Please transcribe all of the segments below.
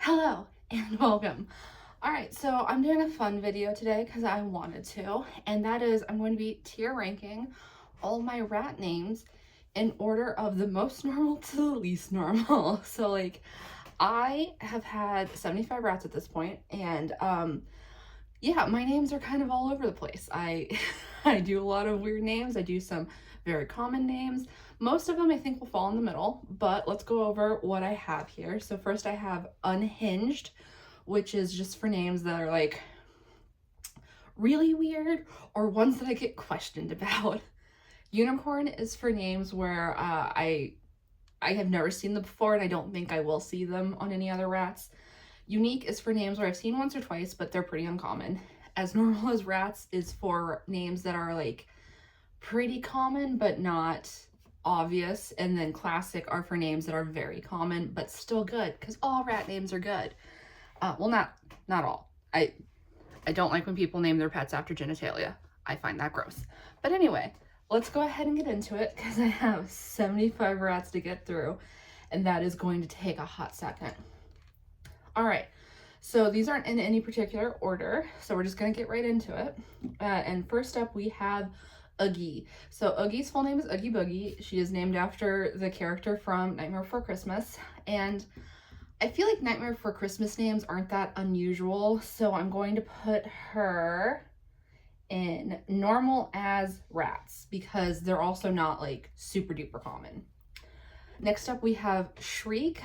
Hello and welcome. Alright, so I'm doing a fun video today because I wanted to, and that is I'm going to be tier ranking all my rat names in order of the most normal to the least normal. So like I have had 75 rats at this point, and yeah, my names are kind of all over the place. I I do a lot of weird names. I do some very common names. Most of them I think will fall in the middle, but let's go over what I have here. So first I have Unhinged, which is just for names that are like really weird or ones that I get questioned about. Unicorn is for names where I have never seen them before, and I don't think I will see them on any other rats. Unique is for names where I've seen once or twice, but they're pretty uncommon. As Normal as Rats is for names that are like pretty common but not obvious. And then Classic are for names that are very common but still good, because all rat names are good. Well, not all. I don't like when people name their pets after genitalia. I find that gross. But anyway, let's go ahead and get into it because I have 75 rats to get through, and that is going to take a hot second. All right, so these aren't in any particular order, so we're just gonna get right into it. And first up, we have Oogie. So Oogie's full name is Oogie Boogie. She is named after the character from Nightmare Before Christmas, and I feel like Nightmare Before Christmas names aren't that unusual, so I'm going to put her in normal as rats because they're also not like super duper common. Next up, we have Shriek.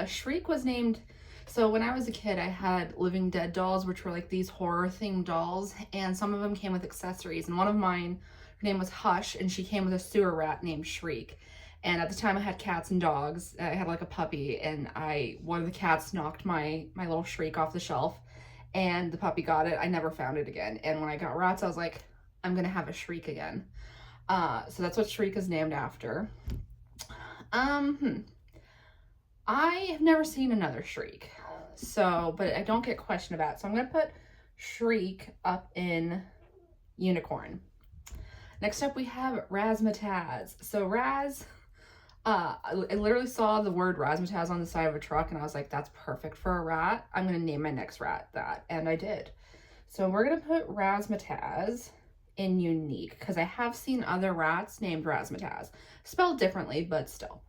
Shriek was named, so when I was a kid, I had Living Dead dolls, which were like these horror themed dolls, and some of them came with accessories. And one of mine, her name was Hush, and she came with a sewer rat named Shriek. And at the time I had cats and dogs. I had like a puppy, and one of the cats knocked my little Shriek off the shelf, and the puppy got it. I never found it again. And when I got rats, I was like, I'm gonna have a Shriek again. So that's what Shriek is named after. I have never seen another Shriek, so, but I don't get questioned about it. So I'm gonna put Shriek up in Unicorn. Next up, we have Razzmatazz. So Raz, I literally saw the word Razzmatazz on the side of a truck, and I was like, that's perfect for a rat. I'm gonna name my next rat that, and I did. So we're gonna put Razzmatazz in Unique because I have seen other rats named Razzmatazz, spelled differently, but still.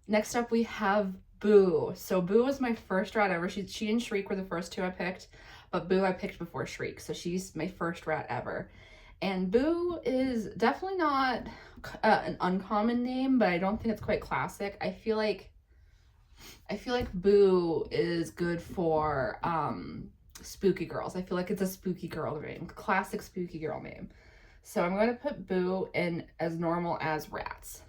Next up, we have Boo. So Boo was my first rat ever. She and Shriek were the first two I picked, but Boo I picked before Shriek, so she's my first rat ever. And Boo is definitely not an uncommon name, but I don't think it's quite classic. I feel like Boo is good for spooky girls. I feel like it's a spooky girl name, classic spooky girl name. So I'm going to put Boo in as normal as rats.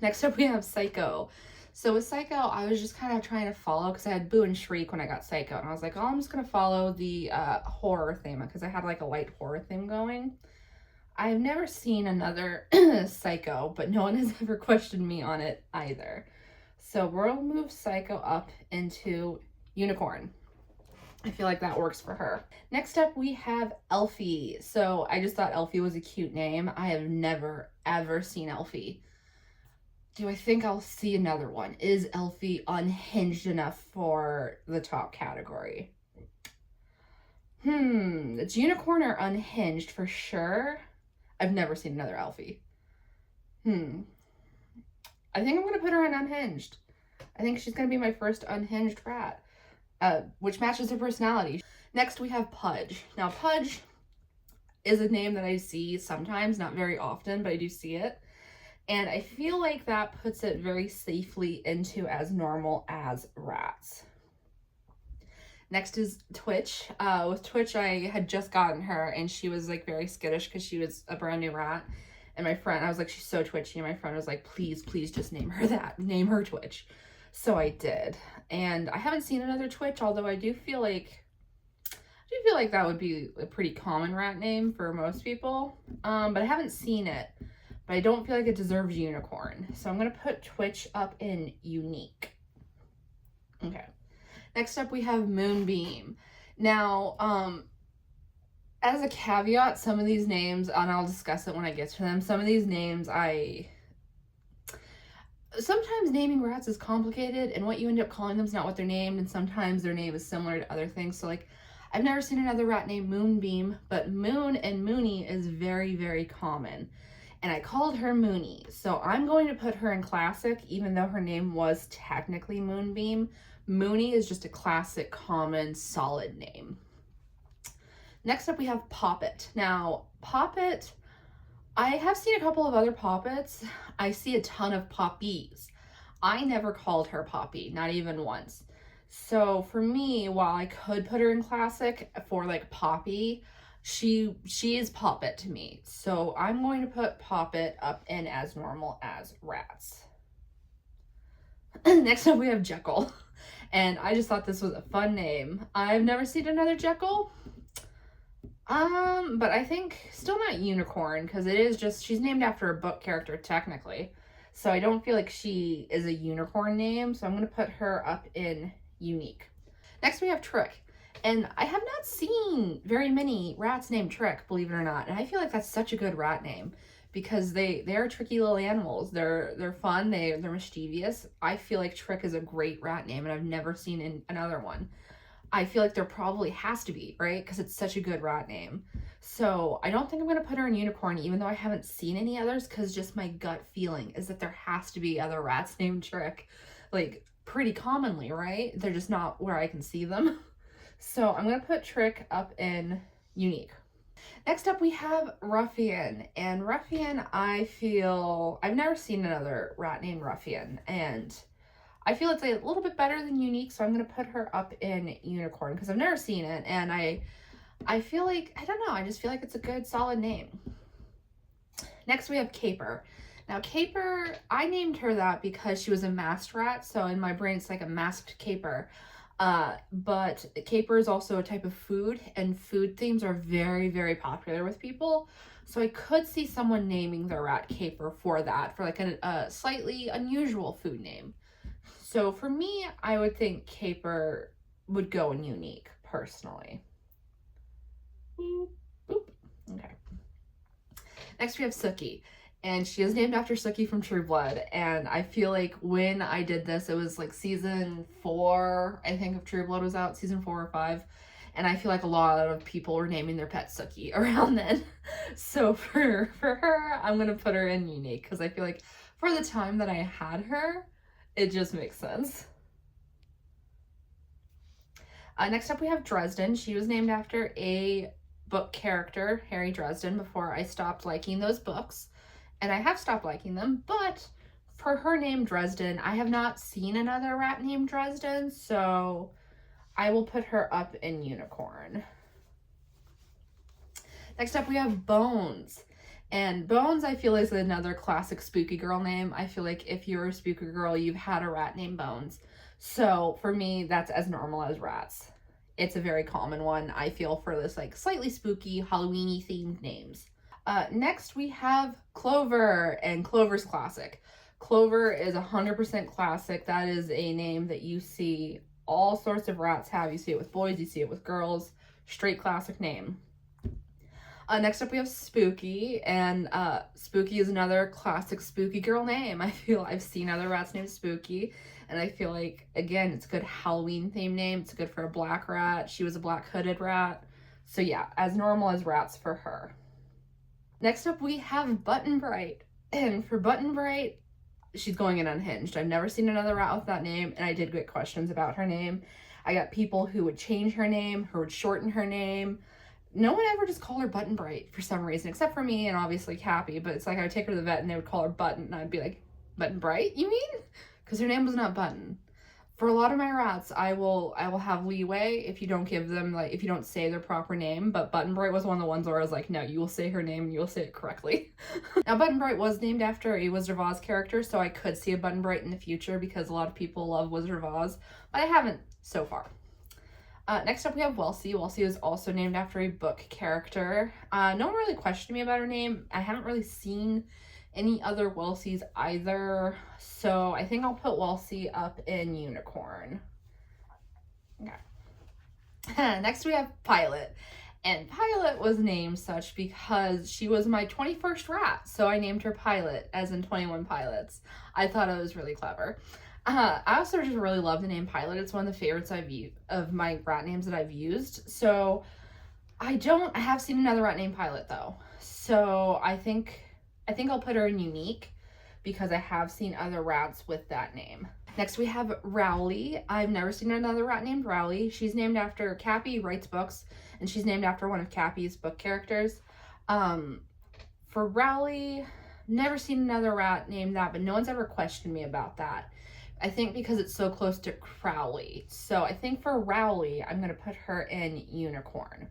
Next up, we have Psycho. So with Psycho, I was just kind of trying to follow because I had Boo and Shriek when I got Psycho, and I was like, oh, I'm just going to follow the horror theme because I had like a light horror theme going. I've never seen another Psycho, but no one has ever questioned me on it either. So we'll move Psycho up into Unicorn. I feel like that works for her. Next up, we have Elfie. So I just thought Elfie was a cute name. I have never, ever seen Elfie. Do I think I'll see another one? Is Elfie unhinged enough for the top category? It's Unicorn or Unhinged for sure. I've never seen another Elfie. I think I'm going to put her in Unhinged. I think she's going to be my first unhinged rat, which matches her personality. Next, we have Pudge. Now, Pudge is a name that I see sometimes, not very often, but I do see it. And I feel like that puts it very safely into as normal as rats. Next is Twitch. With Twitch, I had just gotten her, and she was like very skittish because she was a brand new rat. And my friend, I was like, she's so twitchy. And my friend was like, please, please just name her that. Name her Twitch. So I did. And I haven't seen another Twitch, although I do feel like that would be a pretty common rat name for most people. But I haven't seen it. But I don't feel like it deserves Unicorn. So I'm going to put Twitch up in Unique. Okay. Next up, we have Moonbeam. Now, as a caveat, some of these names, and I'll discuss it when I get to them, some of these names sometimes naming rats is complicated, and what you end up calling them is not what they're named, and sometimes their name is similar to other things. So like, I've never seen another rat named Moonbeam, but Moon and Moony is very, very common. And I called her Moony. So I'm going to put her in classic, even though her name was technically Moonbeam. Moony is just a classic, common, solid name. Next up, we have Poppet. Now, Poppet, I have seen a couple of other Poppets. I see a ton of Poppies. I never called her Poppy, not even once. So for me, while I could put her in classic for like Poppy, she is Poppet to me. So I'm going to put Poppet up in as normal as rats. Next up we have Jekyll. And I just thought this was a fun name. I've never seen another Jekyll. But I think still not unicorn, because it is just, she's named after a book character technically. So I don't feel like she is a unicorn name, so I'm going to put her up in unique. Next we have Trick. And I have not seen very many rats named Trick, believe it or not. And I feel like that's such a good rat name because they are tricky little animals. They're fun, they're mischievous. I feel like Trick is a great rat name, and I've never seen another one. I feel like there probably has to be, right? Because it's such a good rat name. So I don't think I'm going to put her in unicorn, even though I haven't seen any others, because just my gut feeling is that there has to be other rats named Trick, like pretty commonly, right? They're just not where I can see them. So I'm going to put Trick up in unique. Next up we have Ruffian, and Ruffian, I feel, I've never seen another rat named Ruffian, and I feel it's a little bit better than unique, so I'm going to put her up in unicorn because I've never seen it, and I feel like, I don't know, I just feel like it's a good, solid name. Next we have Caper. Now Caper, I named her that because she was a masked rat, so in my brain it's like a masked caper. But caper is also a type of food, and food themes are very, very popular with people. So I could see someone naming their rat Caper for that, for like a slightly unusual food name. So for me, I would think Caper would go in unique, personally. Boop, boop. Okay. Next we have Sookie. And she is named after Sookie from True Blood. And I feel like when I did this, it was like season 4, I think, of True Blood was out, season 4 or 5. And I feel like a lot of people were naming their pet Sookie around then. So for her, I'm going to put her in unique because I feel like for the time that I had her, it just makes sense. Next up we have Dresden. She was named after a book character, Harry Dresden, before I stopped liking those books. And I have stopped liking them, but for her name Dresden, I have not seen another rat named Dresden, so I will put her up in unicorn. Next up we have Bones. And Bones, I feel, is another classic spooky girl name. I feel like if you're a spooky girl, you've had a rat named Bones. So for me, that's as normal as rats. It's a very common one, I feel, for this like slightly spooky, Halloween-y themed names. Next we have Clover, and Clover's classic. Clover is 100% classic. That is a name that you see all sorts of rats have. You see it with boys, you see it with girls. Straight classic name. Next up we have Spooky, and Spooky is another classic spooky girl name. I feel I've seen other rats named Spooky, and I feel like, again, it's a good Halloween themed name. It's good for a black rat. She was a black hooded rat. So yeah, as normal as rats for her. Next up we have Button Bright, and for Button Bright, she's going in unhinged. I've never seen another rat with that name, and I did get questions about her name. I got people who would change her name, who would shorten her name. No one ever just called her Button Bright for some reason, except for me and obviously Cappy, but it's like I would take her to the vet and they would call her Button, and I'd be like, Button Bright, you mean? Because her name was not Button. For a lot of my rats, I will have leeway if you don't give them, like, if you don't say their proper name, but Button Bright was one of the ones where I was like, no, you will say her name and you will say it correctly. Now, Button Bright was named after a Wizard of Oz character, so I could see a Button Bright in the future because a lot of people love Wizard of Oz, but I haven't so far. Next up we have Welsie. Welsie is also named after a book character. No one really questioned me about her name. I haven't really seen any other Welsies either, so I think I'll put Welsie up in unicorn. Okay. Next we have Pilot. And Pilot was named such because she was my 21st rat, so I named her Pilot, as in 21 Pilots. I thought it was really clever. I also just really love the name Pilot. It's one of the favorites I've used of my rat names that I've used. So I have seen another rat named Pilot though. So I think I'll put her in unique because I have seen other rats with that name. Next we have Rowley. I've never seen another rat named Rowley. She's named after Cappy writes books, and she's named after one of Cappy's book characters. For Rowley, never seen another rat named that, but no one's ever questioned me about that. I think because it's so close to Crowley. So I think for Rowley, I'm going to put her in unicorn.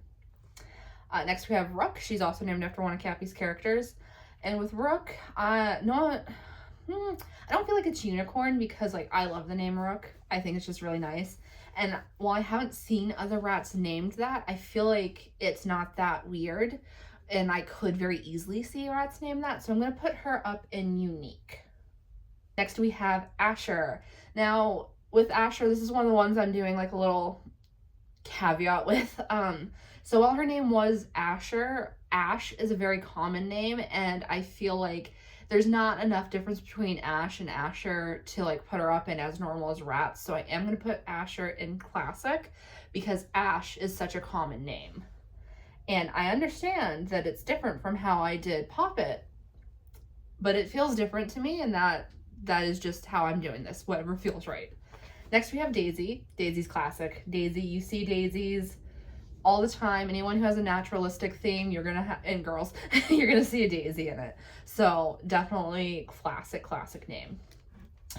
Next we have Rook. She's also named after one of Cappy's characters. And with Rook, I don't feel like it's unicorn because like I love the name Rook. I think it's just really nice. And while I haven't seen other rats named that, I feel like it's not that weird. And I could very easily see rats named that. So I'm going to put her up in unique. Next we have Asher. Now with Asher, this is one of the ones I'm doing like a little caveat with. So while her name was Asher, Ash is a very common name, and I feel like there's not enough difference between Ash and Asher to like put her up in as normal as rats. So I am going to put Asher in classic because Ash is such a common name. And I understand that it's different from how I did Poppet, but it feels different to me, and that is just how I'm doing this, whatever feels right. Next we have Daisy. Daisy's classic. Daisy, you see daisies all the time. Anyone who has a naturalistic theme, you're gonna have, and girls, you're gonna see a daisy in it. So definitely classic name.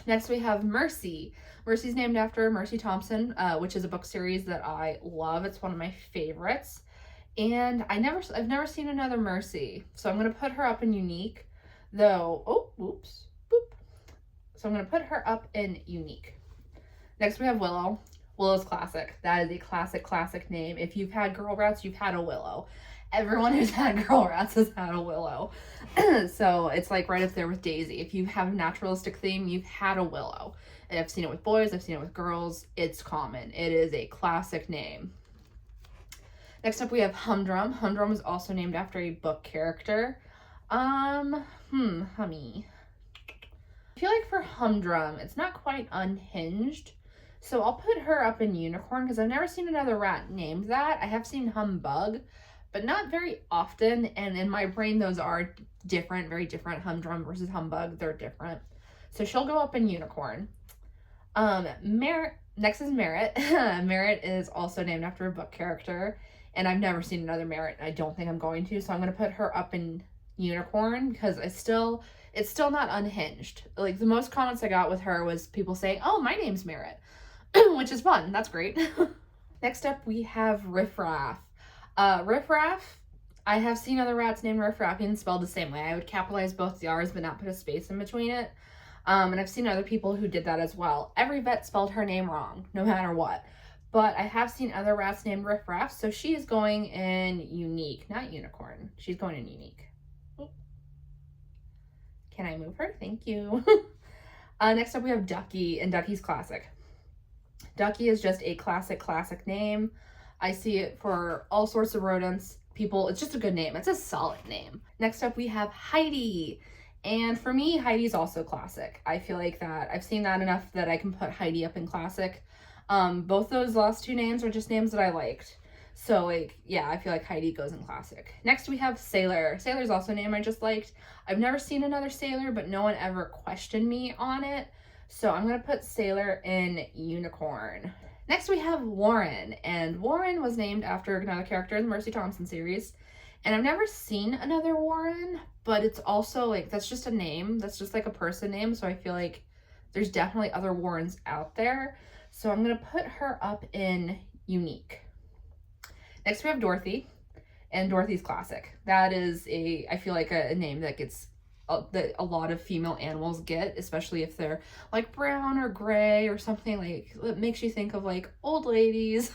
Next we have Mercy. Mercy's named after Mercy Thompson, which is a book series that I love. It's one of my favorites. And I've never seen another Mercy. So I'm gonna put her up in unique, though. Oh, oops, boop. So I'm gonna put her up in unique. Next we have Willow. Willow's classic. That is a classic name. If you've had girl rats, you've had a Willow. Everyone who's had girl rats has had a Willow. So it's like right up there with Daisy. If you have a naturalistic theme, you've had a Willow. And I've seen it with boys, I've seen it with girls. It's common. It is a classic name. Next up we have Humdrum. Humdrum is also named after a book character. Hummy. I feel like for Humdrum, it's not quite unhinged. So I'll put her up in unicorn because I've never seen another rat named that. I have seen Humbug, but not very often. And in my brain, those are different, very different. Humdrum versus Humbug, they're different. So she'll go up in unicorn. Next is Merritt. Merritt is also named after a book character. And I've never seen another Merritt. And I don't think I'm going to. So I'm going to put her up in unicorn because it's still not unhinged. Like the most comments I got with her was people saying, oh, my name's Merritt. Which is fun. That's great. Next up, we have Riffraff. Riffraff, I have seen other rats named Riffraff and spelled the same way. I would capitalize both the R's but not put a space in between it. And I've seen other people who did that as well. Every vet spelled her name wrong, no matter what. But I have seen other rats named Riffraff, so she is going in unique, not unicorn. She's going in unique. Can I move her? Thank you. Next up, we have Ducky, and Ducky's classic. Ducky is just a classic name. I see it for all sorts of rodents. People, it's just a good name. It's a solid name. Next up, we have Heidi. And for me, Heidi's also classic. I feel like that I've seen that enough that I can put Heidi up in classic. Both those last two names are just names that I liked. So like, yeah, I feel like Heidi goes in classic. Next we have Sailor. Sailor's also a name I just liked. I've never seen another Sailor, but no one ever questioned me on it. So I'm going to put Sailor in unicorn. Next we have Warren, and Warren was named after another character in the Mercy Thompson series. And I've never seen another Warren, but it's also like, that's just a name. That's just like a person name. So I feel like there's definitely other Warrens out there. So I'm going to put her up in unique. Next we have Dorothy, and Dorothy's classic. That is I feel like a name that gets that a lot of female animals get, especially if they're like brown or gray or something. Like it makes you think of like old ladies.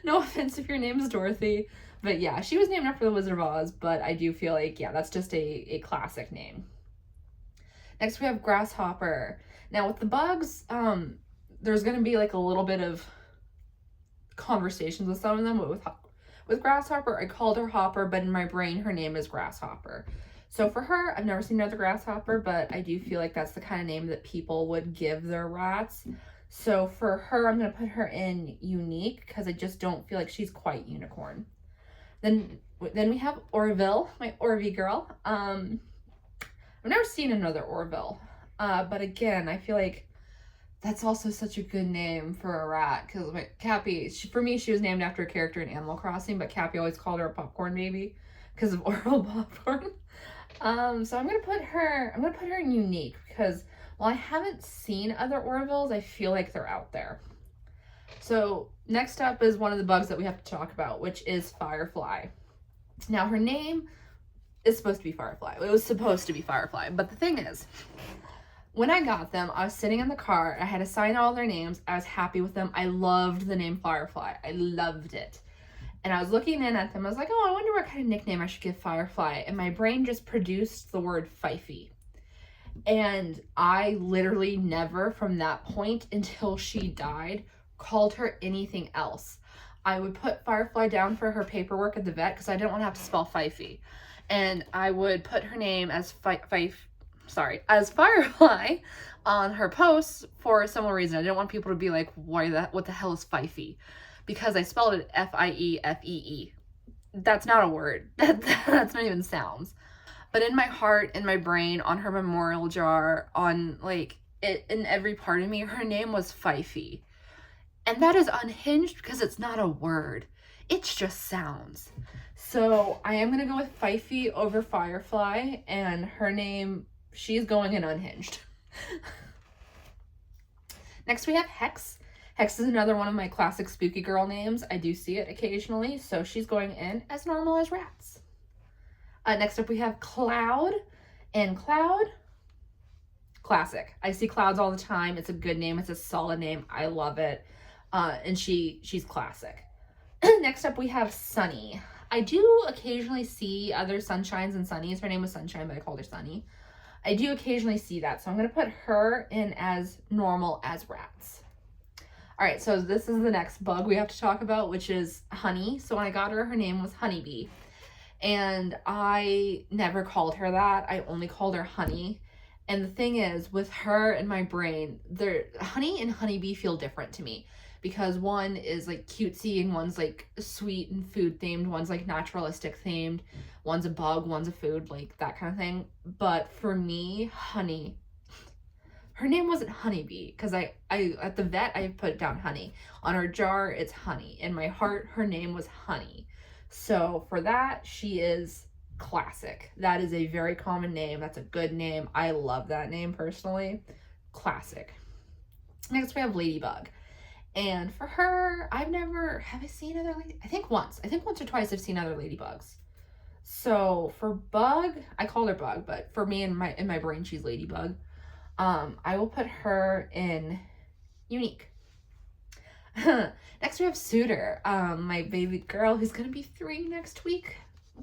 No offense if your name is Dorothy, but yeah, she was named after the Wizard of Oz, but I do feel like, yeah, that's just a classic name. Next we have Grasshopper. Now with the bugs, there's going to be like a little bit of conversations with some of them, but With Grasshopper, I called her Hopper, but in my brain, her name is Grasshopper. So for her, I've never seen another Grasshopper, but I do feel like that's the kind of name that people would give their rats. So for her, I'm going to put her in Unique because I just don't feel like she's quite unicorn. Then we have Orville, my Orvie girl. I've never seen another Orville, but again, I feel like that's also such a good name for a rat because Cappy, for me, she was named after a character in Animal Crossing, but Cappy always called her a popcorn baby because of oral popcorn. So I'm gonna put her in Unique because while I haven't seen other Orvilles, I feel like they're out there. So next up is one of the bugs that we have to talk about, which is Firefly. Now her name is supposed to be Firefly. It was supposed to be Firefly, but the thing is, when I got them, I was sitting in the car. I had to sign all their names. I was happy with them. I loved the name Firefly. I loved it. And I was looking in at them. I was like, oh, I wonder what kind of nickname I should give Firefly. And my brain just produced the word Fifey. And I literally never, from that point until she died, called her anything else. I would put Firefly down for her paperwork at the vet because I didn't want to have to spell Fifey. And I would put her name as as Firefly on her posts for a similar reason. I didn't want people to be like, what the hell is Fifey? Because I spelled it Fiefee. That's not a word. That's not even sounds. But in my heart, in my brain, on her memorial jar, on like it in every part of me, her name was Fifey. And that is unhinged because it's not a word. It's just sounds. So I am gonna go with Fifey over Firefly, and her name, she's going in unhinged. Next we have Hex. Hex is another one of my classic spooky girl names. I do see it occasionally, so she's going in as normal as rats. Next up we have Cloud, and Cloud, classic. I see clouds all the time. It's a good name. It's a solid name. I love it. And she's classic. Next up we have Sunny. I do occasionally see other Sunshines and Sunnies. Her name was Sunshine, but I called her Sunny. I do occasionally see that, so I'm going to put her in as normal as rats. All right, so this is the next bug we have to talk about, which is Honey. So when I got her, her name was Honeybee. And I never called her that. I only called her Honey. And the thing is, with her in my brain, Honey and Honeybee feel different to me. Because one is like cutesy and one's like sweet and food themed. One's like naturalistic themed. One's a bug, one's a food, like that kind of thing. But for me, Honey, her name wasn't Honeybee because I at the vet I put down Honey. On her jar it's Honey. In my heart her name was Honey. So for that, she is classic. That is a very common name. That's a good name. I love that name personally. Classic. Next we have Ladybug. And for her, have I seen other I think once or twice I've seen other ladybugs. So for Bug, I called her Bug, but for me in my brain she's Ladybug. I will put her in Unique. Next we have Suitor, my baby girl who's gonna be 3 next week.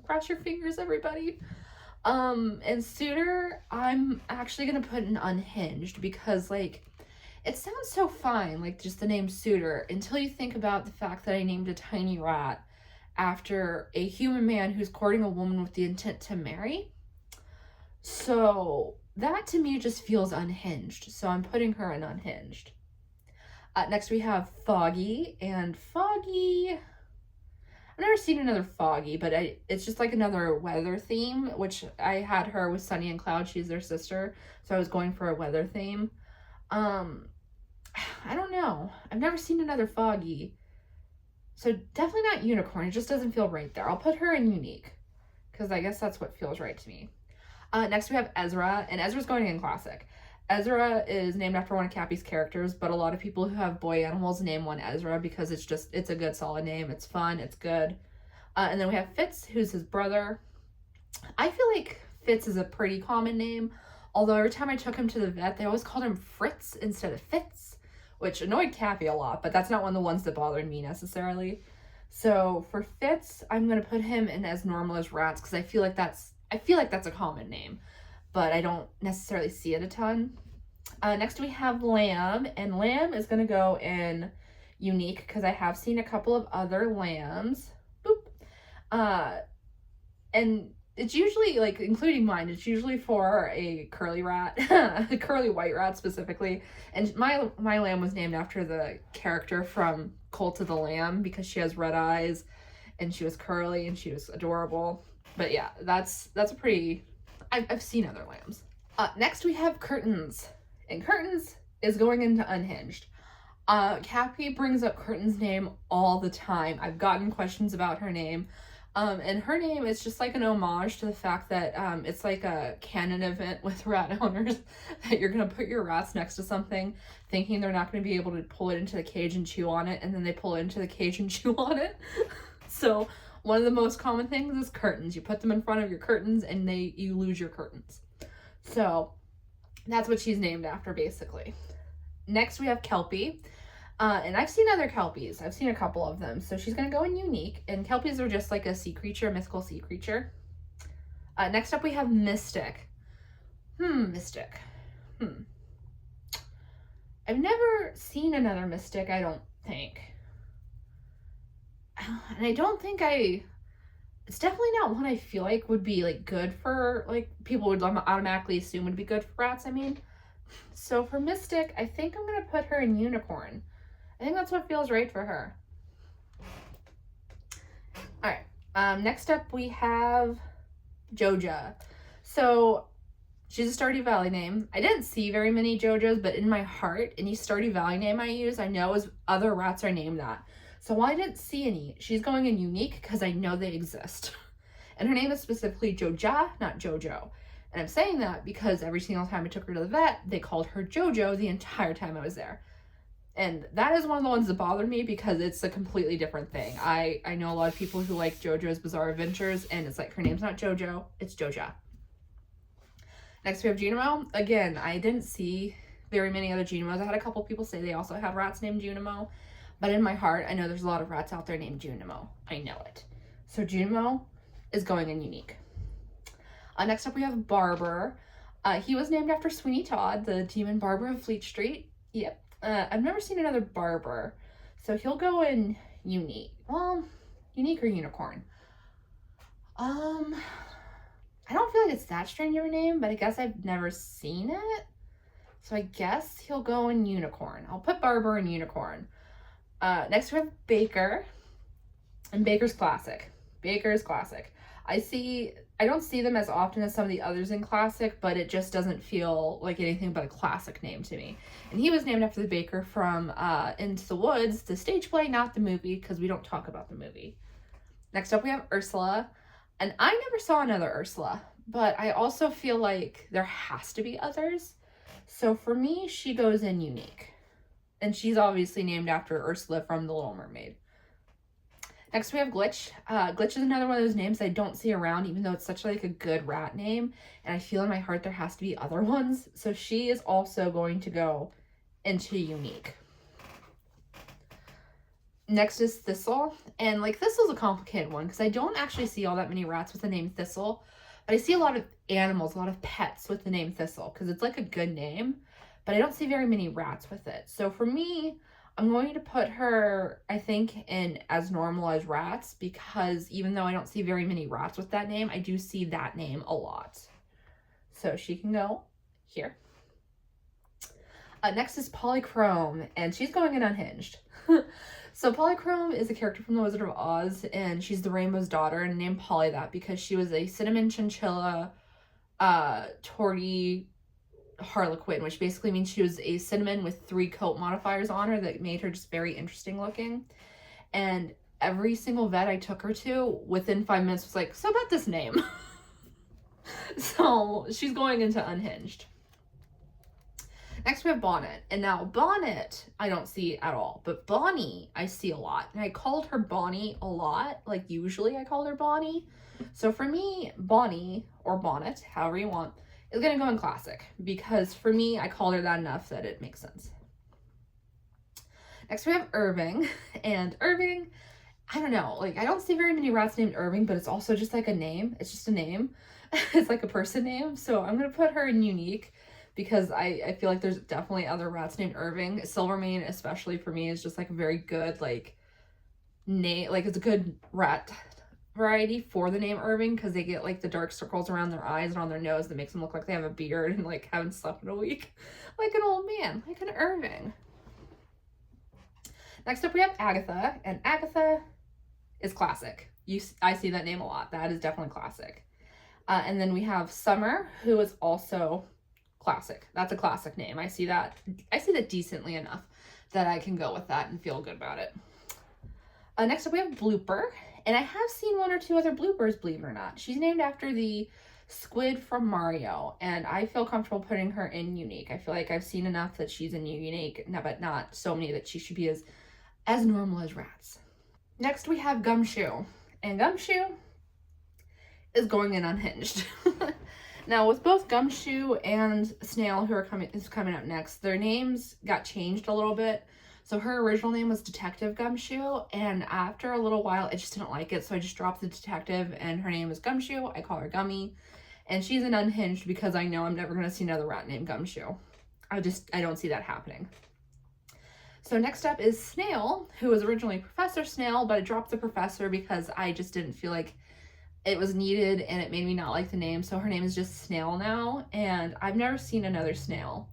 Cross your fingers, everybody. And Suitor, I'm actually gonna put in unhinged because like it sounds so fine, like just the name Suitor, until you think about the fact that I named a tiny rat after a human man who's courting a woman with the intent to marry. So that to me just feels unhinged. So I'm putting her in unhinged. Next we have Foggy, and Foggy, I've never seen another Foggy, but it's just like another weather theme, which I had her with Sunny and Cloud. She's their sister, so I was going for a weather theme. I don't know. I've never seen another Foggy, so definitely not unicorn. It just doesn't feel right there. I'll put her in Unique because I guess that's what feels right to me. Next we have Ezra, and Ezra's going in classic. Ezra is named after one of Cappy's characters, but a lot of people who have boy animals name one Ezra because it's a good solid name. It's fun, it's good. And then we have Fitz, who's his brother. I feel like Fitz is a pretty common name, although every time I took him to the vet, they always called him Fritz instead of Fitz, which annoyed Cappy a lot, but that's not one of the ones that bothered me necessarily. So for Fitz, I'm going to put him in as normal as rats because I feel like that's a common name, but I don't necessarily see it a ton. Next we have Lamb, and Lamb is going to go in Unique because I have seen a couple of other lambs. Boop. And it's usually, like, including mine, it's usually for a curly rat, a curly white rat specifically. And my lamb was named after the character from Cult of the Lamb because she has red eyes and she was curly and she was adorable. But yeah, that's a pretty, I've seen other lambs. Next we have Curtains, and Curtains is going into Unhinged. Cappy brings up Curtains' name all the time. I've gotten questions about her name. And her name is just like an homage to the fact that it's like a canon event with rat owners that you're going to put your rats next to something thinking they're not going to be able to pull it into the cage and chew on it, and then they pull it into the cage and chew on it. So one of the most common things is curtains. You put them in front of your curtains and you lose your curtains. So that's what she's named after, basically. Next we have Kelpie. And I've seen other Kelpies. I've seen a couple of them. So she's going to go in Unique. And Kelpies are just like a sea creature, a mythical sea creature. Next up we have Mystic. Mystic. I've never seen another Mystic, I don't think. And I don't think it's definitely not one I feel like would be like good for, like, people would automatically assume would be good for rats, I mean. So for Mystic, I think I'm going to put her in Unicorn. I think that's what feels right for her. Alright, next up we have Joja. So she's a Stardew Valley name. I didn't see very many Jojas, but in my heart, any Stardew Valley name I use, I know is other rats are named that. So while I didn't see any, she's going in Unique because I know they exist. And her name is specifically Joja, not Jojo. And I'm saying that because every single time I took her to the vet, they called her Jojo the entire time I was there. And that is one of the ones that bothered me because it's a completely different thing. I know a lot of people who like JoJo's Bizarre Adventures, and it's like her name's not Jojo, it's Joja. Next we have Junimo. Again, I didn't see very many other Junimos. I had a couple people say they also had rats named Junimo. But in my heart, I know there's a lot of rats out there named Junimo. I know it. So Junimo is going in Unique. Next up we have Barber. He was named after Sweeney Todd, the demon barber of Fleet Street. Yep. I've never seen another Barber. So he'll go in Unique. Well, Unique or Unicorn. I don't feel like it's that strange of a name, but I guess I've never seen it. So I guess he'll go in Unicorn. I'll put Barber in Unicorn. Next we have Baker. And Baker's Classic. Baker's Classic. I don't see them as often as some of the others in Classic, but it just doesn't feel like anything but a classic name to me. And he was named after the baker from Into the Woods, the stage play, not the movie, because we don't talk about the movie. Next up we have Ursula. And I never saw another Ursula, but I also feel like there has to be others. So for me, she goes in Unique. And she's obviously named after Ursula from The Little Mermaid. Next we have Glitch. Glitch is another one of those names I don't see around, even though it's such like a good rat name. And I feel in my heart there has to be other ones. So she is also going to go into Unique. Next is Thistle. And like Thistle's a complicated one because I don't actually see all that many rats with the name Thistle. But I see a lot of animals, a lot of pets with the name Thistle because it's like a good name. But I don't see very many rats with it. So for me, I'm going to put her, I think, in as normal as rats because even though I don't see very many rats with that name, I do see that name a lot. So she can go here. Next is Polychrome, and she's going in Unhinged. So Polychrome is a character from The Wizard of Oz, and she's the Rainbow's daughter, and named Polly that because she was a cinnamon chinchilla tortie harlequin, which basically means she was a cinnamon with 3 coat modifiers on her that made her just very interesting looking. And every single vet I took her to within 5 minutes was like, so about this name. So she's going into Unhinged. Next we have Bonnet. And now Bonnet I don't see at all, but Bonnie I see a lot. And I called her Bonnie a lot, like usually I call her Bonnie. So for me, Bonnie, or Bonnet, however you want, is going to go in Classic because for me, I called her that enough that it makes sense. Next we have Irving, and Irving, I don't know, like I don't see very many rats named Irving, but it's also just like a name. It's just a name. It's like a person name. So I'm going to put her in Unique because I feel like there's definitely other rats named Irving. Silvermane, especially for me, is just like a very good like name. Like it's a good rat variety for the name Irving because they get like the dark circles around their eyes and on their nose that makes them look like they have a beard and like haven't slept in a week. Like an old man, like an Irving. Next up we have Agatha, and Agatha is classic. I see that name a lot. That is definitely classic. And then we have Summer, who is also classic. That's a classic name. I see that decently enough that I can go with that and feel good about it. Next up we have Blooper, and I have seen one or two other bloopers, believe it or not. She's named after the squid from Mario, and I feel comfortable putting her in unique. I feel like I've seen enough that she's in unique, but not so many that she should be as normal as rats. Next we have Gumshoe, and Gumshoe is going in unhinged. Now with both Gumshoe and Snail, who are coming up next, their names got changed a little bit. So her original name was Detective Gumshoe, and after a little while I just didn't like it, so I just dropped the detective, and her name is Gumshoe. I call her Gummy, and she's an unhinged because I know I'm never going to see another rat named Gumshoe. I don't see that happening. So next up is Snail, who was originally Professor Snail, but I dropped the professor because I just didn't feel like it was needed, and it made me not like the name, so her name is just Snail now, and I've never seen another Snail.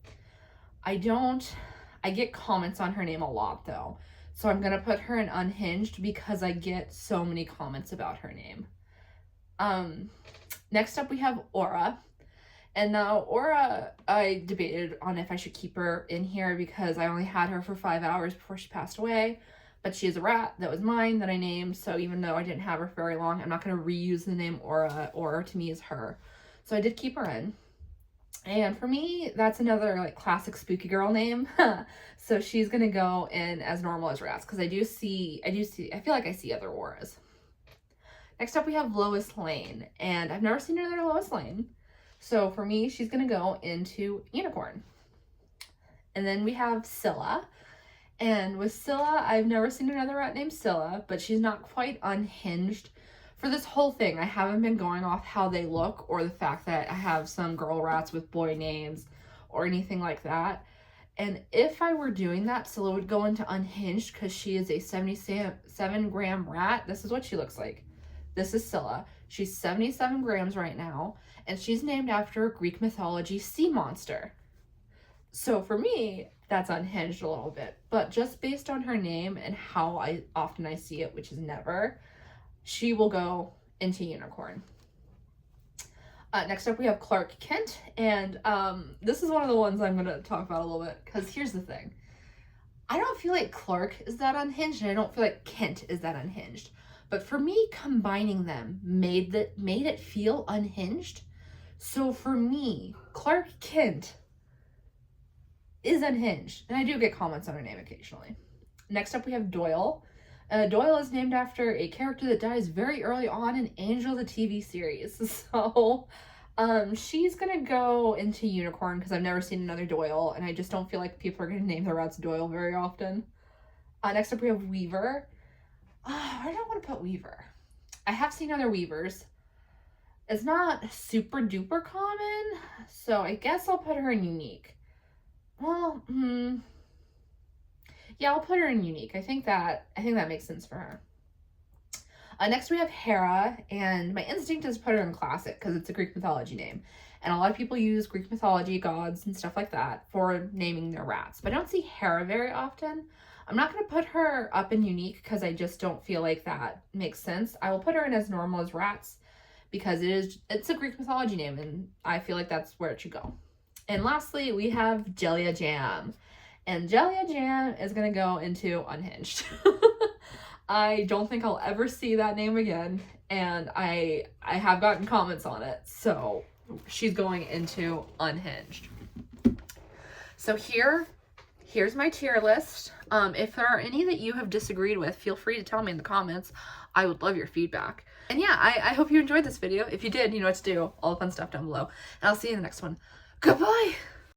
I get comments on her name a lot though, so I'm gonna put her in unhinged because I get so many comments about her name. Next up we have Aura, and now Aura, I debated on if I should keep her in here because I only had her for 5 hours before she passed away, but she is a rat that was mine that I named, so even though I didn't have her for very long, I'm not gonna reuse the name Aura. Aura to me is her, so I did keep her in. And for me, that's another like classic spooky girl name. So she's gonna go in as normal as rats because I feel like I see other auras. Next up we have Lois Lane, and I've never seen another Lois Lane. So for me, she's gonna go into unicorn. And then we have Scylla. And with Scylla, I've never seen another rat named Scylla, but she's not quite unhinged. For this whole thing, I haven't been going off how they look or the fact that I have some girl rats with boy names or anything like that. And if I were doing that, Scylla would go into unhinged because she is a 77-gram rat. This is what she looks like. This is Scylla. She's 77 grams right now, and she's named after a Greek mythology sea monster. So for me, that's unhinged a little bit. But just based on her name and how often I see it, which is never, she will go into unicorn. Next up we have Clark Kent, and this is one of the ones I'm going to talk about a little bit because here's the thing. I don't feel like Clark is that unhinged, and I don't feel like Kent is that unhinged. But for me, combining them made it feel unhinged. So for me, Clark Kent is unhinged, and I do get comments on her name occasionally. Next up we have Doyle. Doyle is named after a character that dies very early on in Angel the TV series. So she's gonna go into unicorn because I've never seen another Doyle, and I just don't feel like people are gonna name their rats Doyle very often. Next up we have Weaver. I don't want to put Weaver. I have seen other Weavers. It's not super duper common, so I guess I'll put her in unique. Well, yeah, I'll put her in unique. I think that makes sense for her. Next we have Hera, and my instinct is to put her in classic because it's a Greek mythology name. And a lot of people use Greek mythology gods and stuff like that for naming their rats. But I don't see Hera very often. I'm not going to put her up in unique because I just don't feel like that makes sense. I will put her in as normal as rats because it's a Greek mythology name, and I feel like that's where it should go. And lastly, we have Jellia Jam. And Jellia Jam is going to go into unhinged. I don't think I'll ever see that name again, and I have gotten comments on it, so she's going into unhinged. So here's my tier list. If there are any that you have disagreed with, feel free to tell me in the comments. I would love your feedback. And yeah, I hope you enjoyed this video. If you did, you know what to do. All the fun stuff down below. And I'll see you in the next one. Goodbye!